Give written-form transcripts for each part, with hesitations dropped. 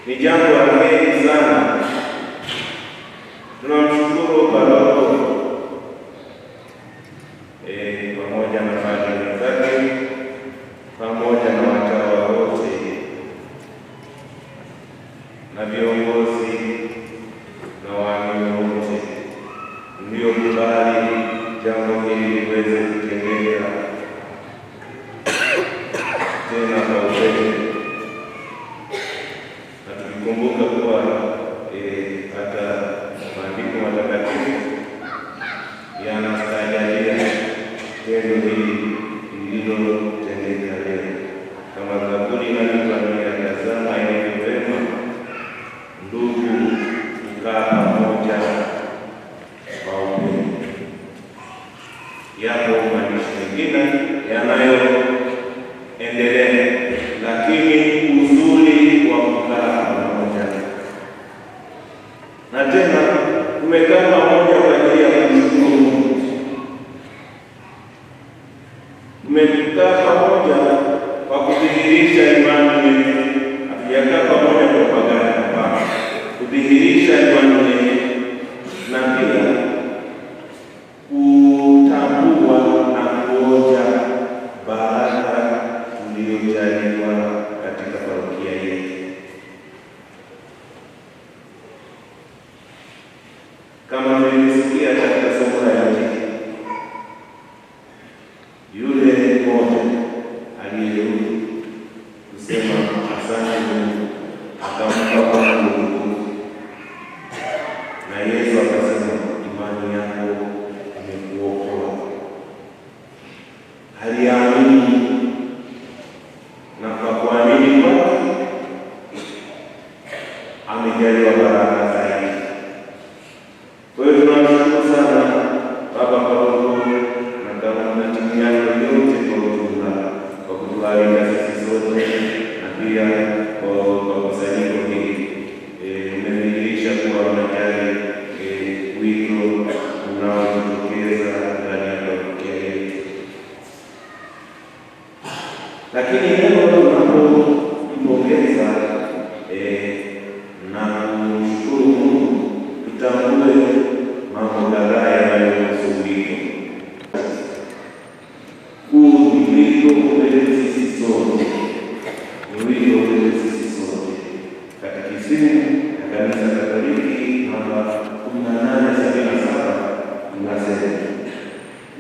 ni jambo la heri sana. Tunamshukuru paroko pamoja na padri zake pamoja na watawa wote na viongozi na waamini wote mliokubali jambo hili liweze kutendeka tena kwa upendo, na tukikumbuka kuwa hata maandiko matakatifu yanastajalia tendo hili lililotendeka leo, kama Zaburi inavyotuambia, tazama ilivyo vema ndugu kukaa pamoja kwa upendo. Yapo maandishi mengine yanayoendelea, lakini uzuri wa kukaa pamoja, na tena tumekaa pamoja kwa ajili ya kumshukuru Mungu. Tumekaa pamoja kwa kudhihirisha imani yetu, hatujakaa pamoja kwa propaganda, hapana, kudhihirisha imani yetu na pia kutambua na kuonja baraka tuliyojaliwa katika parokia yetu. Kama tulivyosikia katika somo la Injili, yule mmoja aliyerudi kusema asante Mungu, akampa Mungu, na Yesu akasema imani yako imekuokoa. Aliamini, na kwa kuamini kwake amejaliwa baraka zaidi. Kwa hiyo tunamshukuru sana Baba Paroko na timu yake yote kwa ujumla kwa kutualika sisi sote, na pia kwa kusanyiko hili. Umedhihirisha kuwa unajali wito unaojitokeza ndani ya parokia yetu. Lakini leo tunapompongeza na kumshukuru Mungu, tutambue mambo kadhaa yanayohusu wito huu. Ni wito wetu sisi sote, ni wito wetu sisi sote. Katekisimu ya Kanisa Katoliki namba 1877 inasema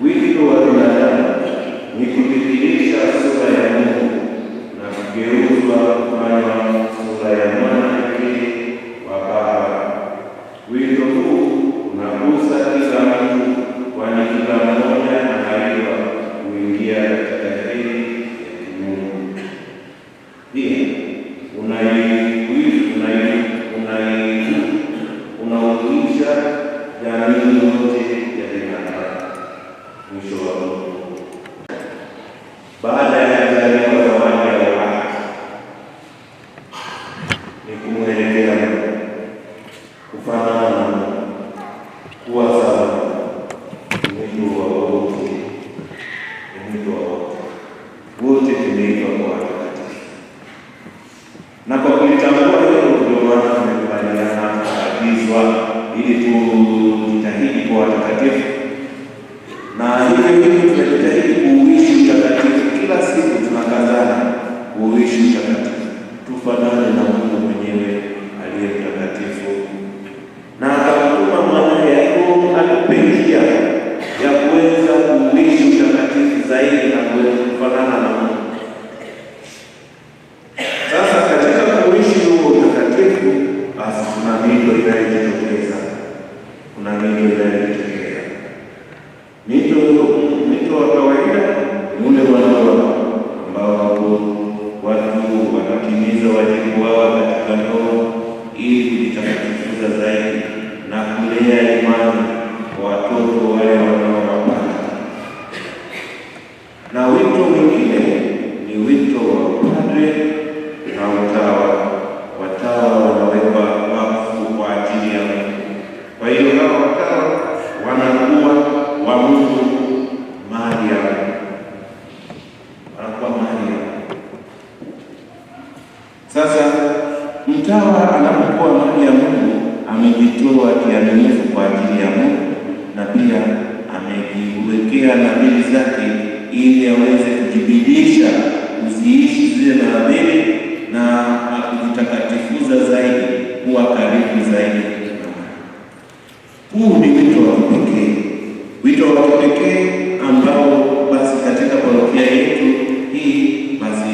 wito wa binadamu ni kudhihirisha sura ya Mungu na kugeuzwa kufanywa sura ya mwana pekee wa Baba. Wito huu unagusa kila mtu, kwani kila mmoja anaitwa kuingia katika heri ya kimungu. Pia unaulisha jamii yote ya binadamu. Mwisho wa Mungu, baada ya kuzaliwa zawadi ya uhai, ni kumwelekea Mungu, kufanana na Mungu, kuwa sawa. Mwito wa wote, mwito wa wote, wote tumeitwa kwa watakatifu, na kwa kulitambua hilo ndio maana tumekubaliana kuagizwa ili tujitahidi kwa watakatifu, na hivyo tunajitahidi kuuishi utakatifu. Kila siku tunakazana kuuishi utakatifu, tufanane na Mungu mwenyewe aliye mtakatifu, na akamtuma mwanaye atupe njia ya kuweza kuuishi utakatifu zaidi na kuweza kufanana na Mungu. Sasa katika kuishi huo utakatifu, basi kuna mito inayojitokeza, kuna mito inayojitokeza. Mito wa kawaida ni ule ambao watu wanatimiza wajibu wao katika ndoa ili kujitakatifuza zaidi na kulea imani kwa watoto wale wanaowapata. Na wito mwingine ni wito wa padre na utawa. Watawa wanawekwa wakfu kwa ajili ya Mungu. Kwa hiyo hao watawa wanakuwa wa Mungu, mali ya Mungu, wanakuwa mali ya Mungu. Sasa mtawa anapokuwa mali ya Mungu amejitoa kiaminifu kwa ajili ya Mungu, na pia amejiwekea nadhiri zake ili aweze kujibidisha kuziishi zile nadhiri na kujitakatifuza zaidi, kuwa karibu zaidi. Huu ni wito wa kipekee, wito wa kipekee ambao basi katika parokia yetu hii basi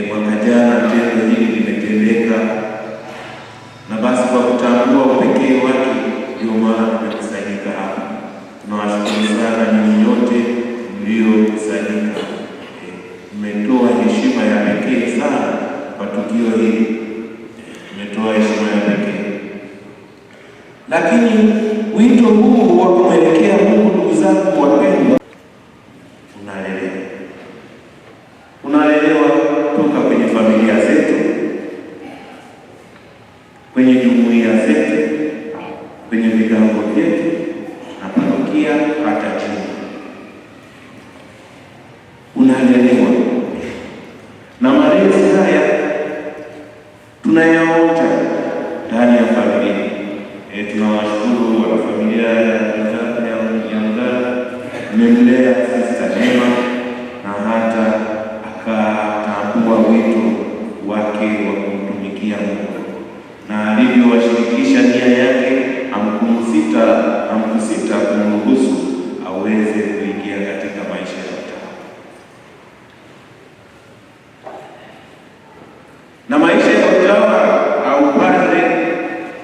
mwaka jana tendo hili limetendeka, na basi kwa kutambua upekee wake ndio maana tumekusanyika hapa. Tunawashukuru sana ninyi nyote mliokusanyika, mmetoa heshima ya pekee sana kwa tukio hili, mmetoa heshima ya pekee. Lakini wito huu wa kumwelekea Mungu, ndugu zangu wapendwa, unalelewa toka kwenye familia zetu, kwenye jumuiya zetu, kwenye vigango vyetu na parokia, hata chini unalelewa, na malezi haya tunayaonja ndani ya familia. Tunawashukuru wanafamilia ya Ngara, mmemlea Sista Neema na hata akatambua wito wake wa kumtumikia Mungu, na alivyowashirikisha nia yake hamkusita kumruhusu aweze kuingia katika maisha ya utawa. Na maisha ya utawa au padre,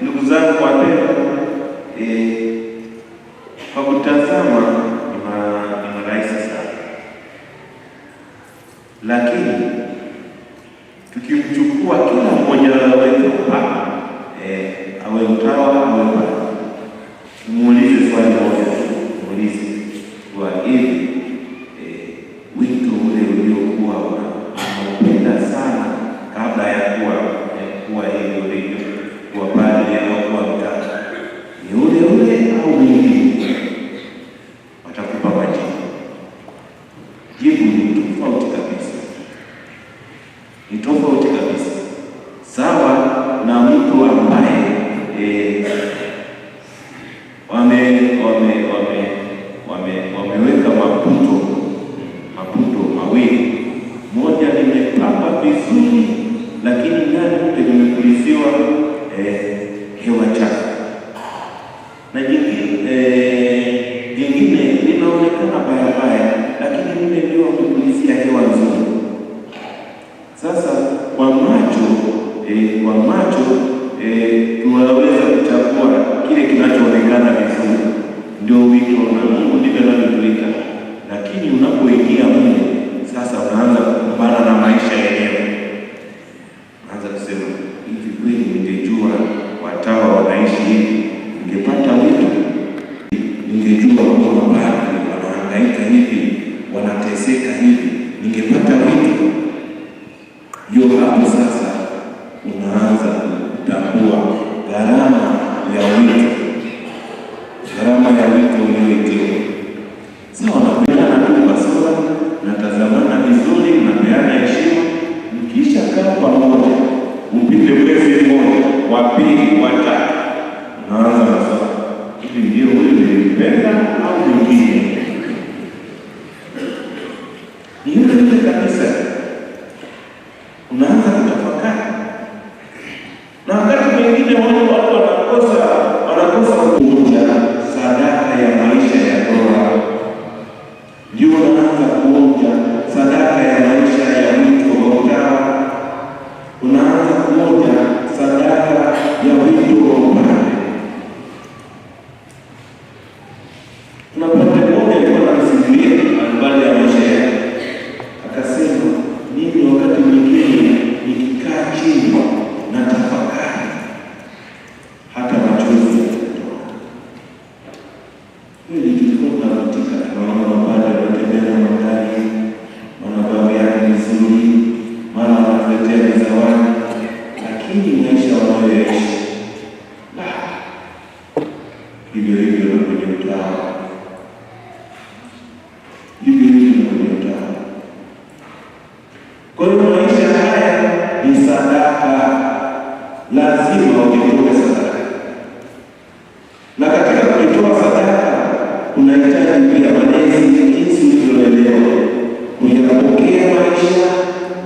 ndugu zangu wapendwa, kwa kutazama ni rahisi sana, lakini tukimchukua kila mmoja wetu hapa awe mtawa awe padre, muulize swali moja tu, muulize kwa hivi wito ule uliokuwa unaupenda sana kabla ya kuwa hivi ulivyo kuwa padre au kuwa mtawa, ni ule ule au mwingine? Watakupa majibu. Jibu ni tofauti kabisa, ni tofauti kabisa, sawa na mtu ambaye wameweka maputo mawili, moja limepamba vizuri, lakini ndani limepuliziwa hewa chafu, na jingine linaonekana baya, lakini lile ndio wamepulizia hewa nzuri. Sasa kwa macho tunaweza kuchagua kile kinachoonekana vizuri, ndio wito na Mungu ndivyo anavyotuita. Lakini unapoingia mle sasa, unaanza kukumbana na maisha yenyewe, unaanza kusema hivi, kweli ningejua watawa wanaishi hivi, ningepata wito, ningejua kuwa mapadri wanahangaika hivi, wanateseka hivi, ningepata wito. Ndio hapo sasa unaanza kutambua gharama ya wito ulioitiwa. Sawa, napeana tu basora, natazamana vizuri, napeana heshima, mkisha kaa pamoja, mpite mwezi mmoja, wa pili, wa tatu, unaanza nasema hivi, ndio huyu nilipenda au mwingine? Ni yule kabisa. Unaanza kutafakari, na wakati mwingine watu wanakosa kuja sadaka ya maisha ya ndoa, ndio unaanza kuonja sadaka ya maisha ya wito wa utawa, unaanza kuonja sadaka ya wito wa upande. Tunapata mmoja alikuwa anasimulia habari ya maisha yake, akasema mimi wakati mwingine nikikaa chini na tafakari, hata machozi yanatoka. Kweli tulikuwa tunavutika, tunaona mapadri wanatembea na magari, wanavaa viatu vizuri, mara wanatuletea zawadi, lakini maisha wanayoishi hivyo hivyo na kwenye utawa, hivyo hivyo na kwenye utawa. Kwa hiyo maisha haya ni sadaka, lazima ujitoe sadaka, na katika kujitoa sadaka unahitaji pia malezi, jinsi ulivyolelewa, kuyapokea maisha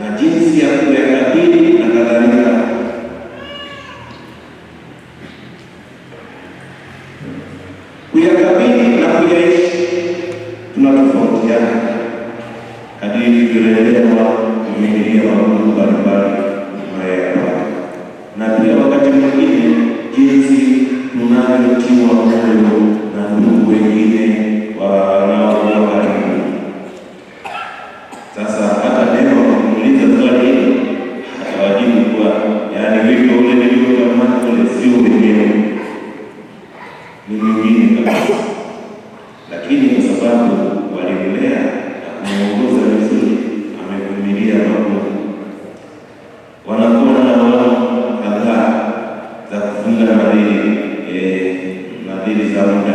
na jinsi ya kuyakabili na kadhalika. Kuyakabili na kuyaishi tunatofautiana kadiri tulivyolelewa, kuvumilia mambo mbalimbali na pia wakati mwingine jinsi tunavyotiwa moyo na ndugu wengine wanaokuwa karibu. Sasa hata neno kumuuliza swali hili atawajibu kuwa yaani wito ule niliotamani ule sio wenyewe, ni mwingine kabisa, lakini kwa sababu walimlea na kumuongoza vizuri, amevumilia magumu. Wanakuwa na awamu kadhaa za kufunga nadhiri za muda,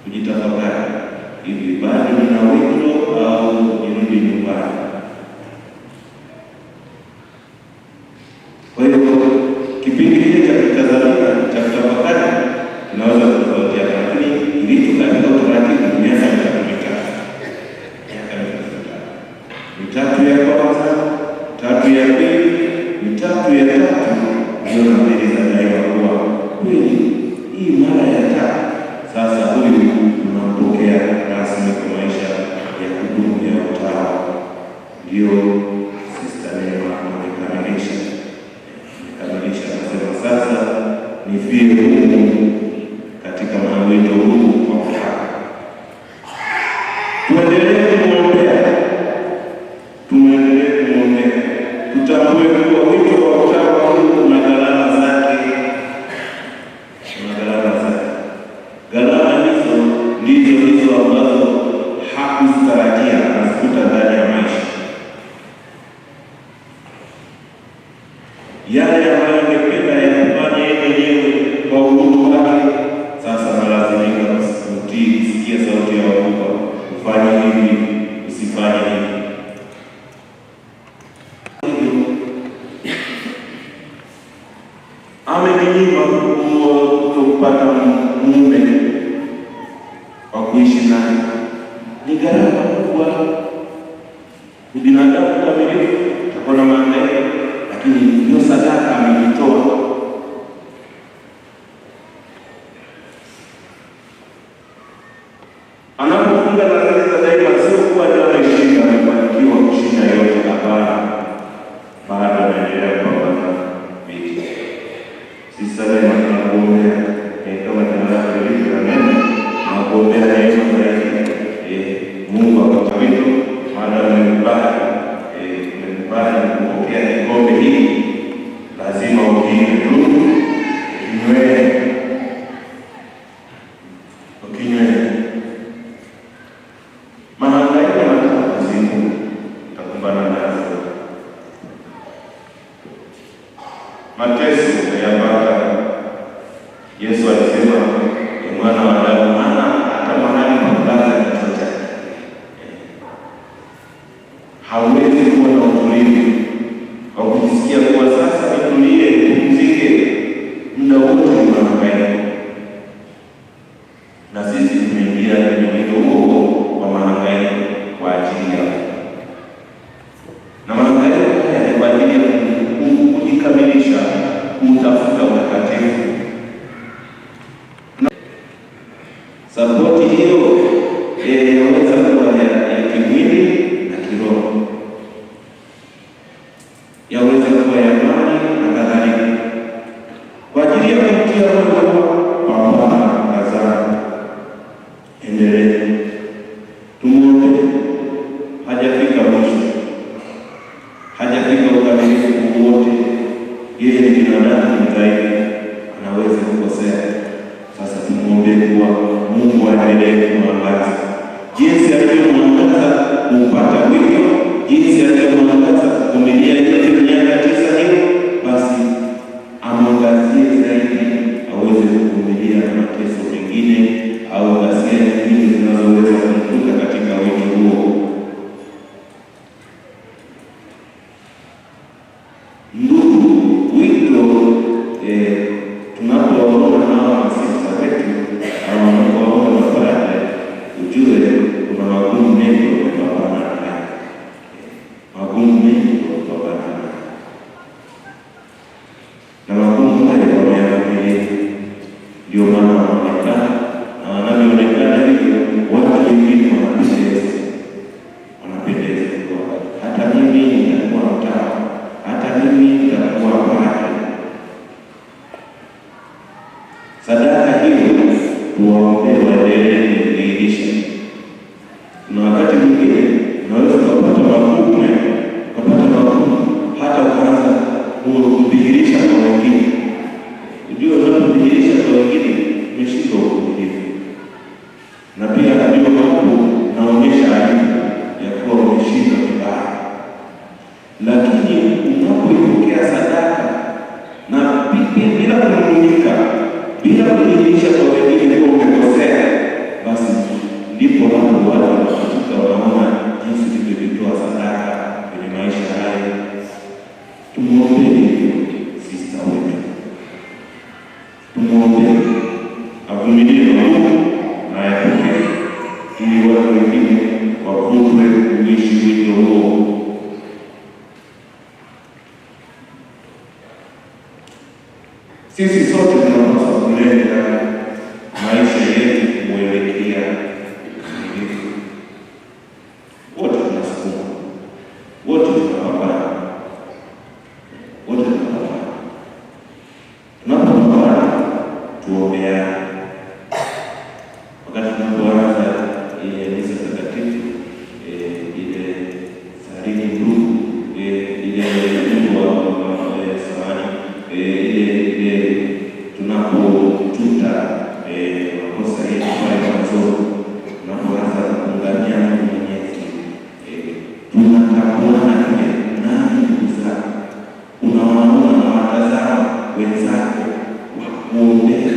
kujitafakari, hivi bado nina wito au nirudi nyumbani? Kwa hiyo kipindi hiki cha kutafakari tunaweza kutofautiana, lakini ilicho katika utaratibu miaka mitatu ya kwanza, tatu ya pili, mitatu ya tatu, ndio nadhiri za daima kuwa kweli hii mara ya tatu sasa huyu unampokea rasmi kwa maisha ya kudumu ya utawa. Ndio Sister Neema amekamilisha, anasema sasa nifie humu katika wito huu kwa furaha. Tuendelee kumwombea, tutambue kuwa wito wa utawa huu una gharama zake. Gharama ndizo ambazo hakuzitarajia azikuta ndani ya maisha. Yale ambayo angependa yakufanya yeye mwenyewe kwa uhuru wake, sasa analazimika kusikia sauti ya wakubwa, ufanye hivi, usifanye hivi. Amenyima kutopata mume wa kuishi naye, ni gharama kubwa. Ni binadamu kamilifu, takuwa na maangaiko, lakini ndio sadaka amejitoa. Anapofunga nadhiri za daima, sio kuwa ndio ameshinda, amefanikiwa kushinda yote. Hapana, bado anaendelea kupambana vita. Sisi Neema tunakuombea kama jina lako lilivyo na neno, na kuombea neema zaidi. Mungu akutawito maana umekubali kupokea kikombe hiki, lazima ukinywe tu, ukinywe. Mahangaiko na kuzimu utakumbana nazo, mateso utayapata. Yesu alisema ni mwana wa Adamu, maana hata mahali pa kulaza kichwa chake hawezi kuwa na utulivu wa kujisikia kuwa sasa nitulie, nipumzike. Muda wote ni mahangaiko, na sisi tumeingia kwenye wito huo wa mahangaiko kwa ajili yao, na mahangaiko haya ni kwa ajili ya kujikamilisha, kutafuta utakatifu. Sapoti hiyo yaweza kuwa ya kimwili na kiroho, yaweza kuwa ya mali na kadhalika, kwa ajili ya kumtia moyo pambana kazana. Endelee, tumuombe. Hajafika mwisho, hajafika ukamilifu wote. Yeye ni binadamu, ni dhaifu, anaweza kukosea. Sasa tumuombe kuwa Mungu aendelee kumwangaza jinsi alivyomwangaza kupata wito, jinsi alivyomwangaza kuvumilia yote miaka 9 hiyo, basi amwangazie zaidi aweze kuvumilia mateso mengine au ghasia nyingine zinazoweza kumkuta katika wito huo. Ndugu waendelee kudhihirisha. Na wakati mwingine unaweza kupata magumu, hata ukaanza kudhihirisha kwa wengine. Unajua, unapodhihirisha kwa wengine umeshindwa uvumilivu, na pia ndio hapo naonyesha aibu ya kuwa umeshindwa vibaya. Lakini unapoipokea sadaka na bila kunung'unika, bila kudhihirisha kwa wengine kuwa umekosea, basi ndipo hapo watu wanashtuka, wanaona jinsi tulivyojitoa sadaka kwenye maisha haya. Tumuombe sista wetu, tumuombe avumilie Mungu na ayapokee, ili watu wengine wavutwe kuishi wito huo. Sisi sote tunapaswa kulenga maisha yetu kumwelekea Kristo. Wote tunasukuma, wote tunapambana, tunapopambana tuombeane. Wakati tunapoanza ile misa takatifu, ile Salini Ndugu, ile ile tunapotuta makosa yetu pale mwanzo, tunapoanza kuungania Mwenyezi, tunatambuana kile nani ndugu zako, unawaona na watazama wenzako, wakuombea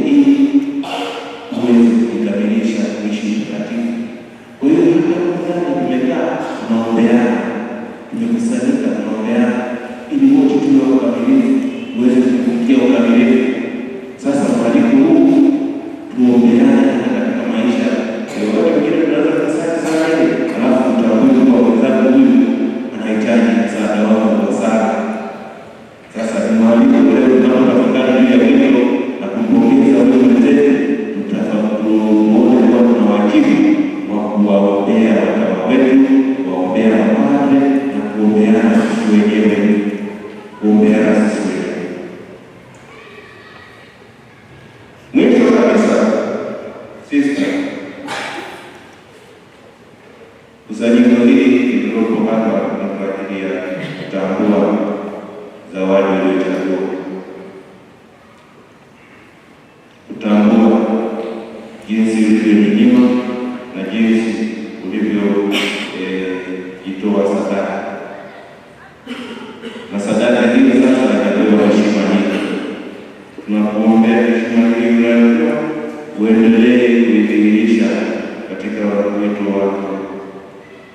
ili uweze kukamilisha kuishi mtakatifu. Kwa hiyo hata tumekaa tunaombeana, tumekusanyika tunaombeana, ili wote tuwe wakamilifu, uweze kufikia ukamilifu. Sasa mwaliko huu tuombeane katika maisha. Wakati mwingine tunaweza kusali sana ile, alafu tutambue kwa wenzako, huyu anahitaji msaada wangu kwa sana. Sasa ni mwaliko leo tunapotafakari juu ya wito na kumpongeza wewe mwenzetu, tutafahamu kuwa tuna wajibu wa kuwaombea watawa wetu, kuwaombea mapadre na kuombeana sisi wenyewe. Mwisho kabisa, sisi kusanyiko hili lililopo hapa ni kwa ajili ya kutambua zawadi uliyochagua, kutambua jinsi ulivyonyima na jinsi ulivyojitoa sadaka. Na sadaka hiyo sasa inapewa heshima nyingi. Tunakuombea heshima hiyo unayopewa uendelee kuidhihirisha katika wito wako.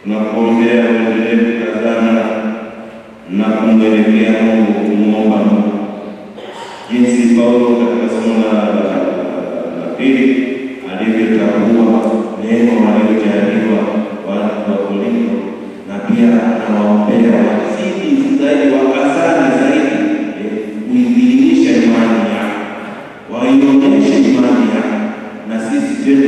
Tunakuombea uendelee kukazana na kumwelekea Mungu, kumwomba Mungu, jinsi Paulo katika somo la pili alivyotambua neno walilojaliwa watu wa Korintho, na pia anawaombea wazidi zaidi, wakazane zaidi kuidhihirisha imani yao, waionyeshe imani yao, na sisi twende